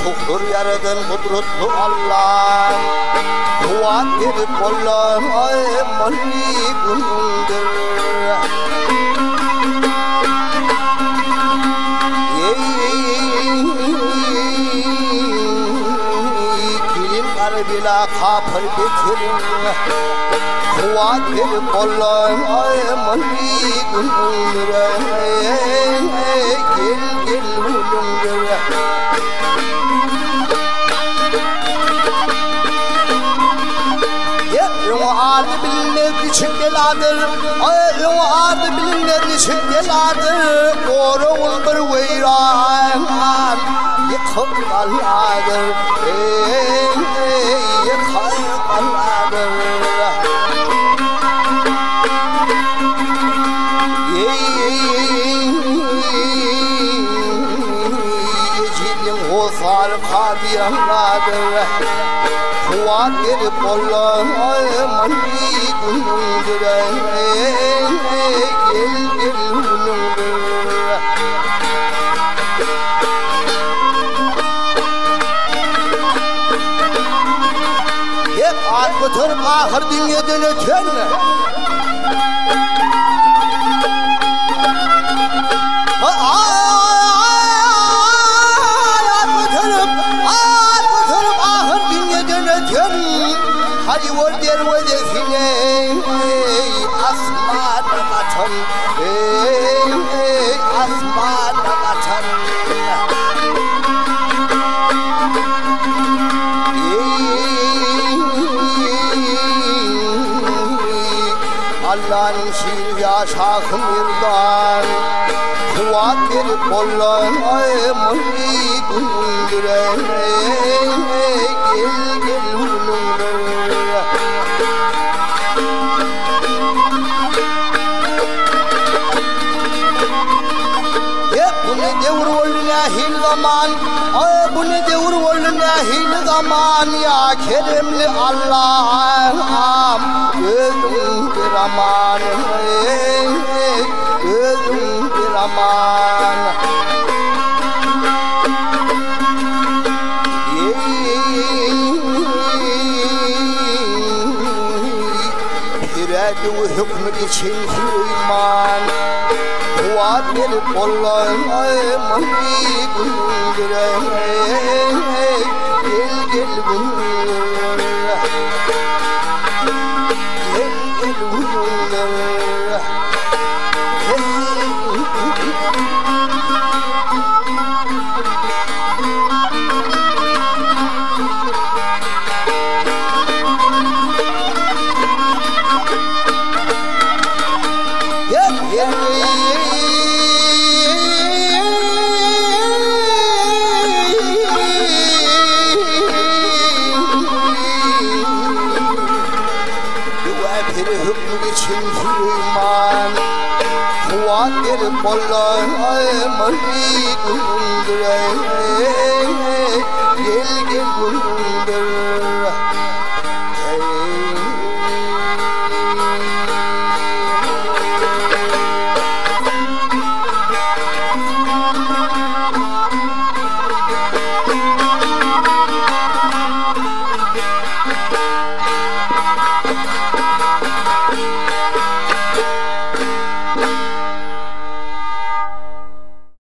çoktur yaradan kudretli Allah. Kuvvet verip Allah'a malikundür. Kilim kalbine kapır getirin. Kuvvet verip Allah'a malikundür. Gel gel ulundur. Ardı bilinler için beladır, ardı bilinler için beladır. Doğruğun bir veyran yıkıp kalladır, yıkıp kalladır. Yecidin o sarka diyanladır. Kuvvet verip Allah'a malikundür. Gel gel ulundur. Hep at götürüp ahır dünyadan öten. Hadi vur der vazifine asmana kaçan, asmana kaçan. Allah'ın şiir yaşakım yırdan, kuvvet verip Allah'a malikundür. Gel gel ulundur. Bu ne devur oldu nehil zaman, bu ne devur oldu nehil zaman. Ya Kerimli Allah'ım gözüm bir aman, gözüm bir aman. Piredi hükmü için iman, kuvvet verip Allah'a malikundür. Gel gel ulundur. Gel gel ulundur. Kuvvet verip Allah'a malikundür. Gel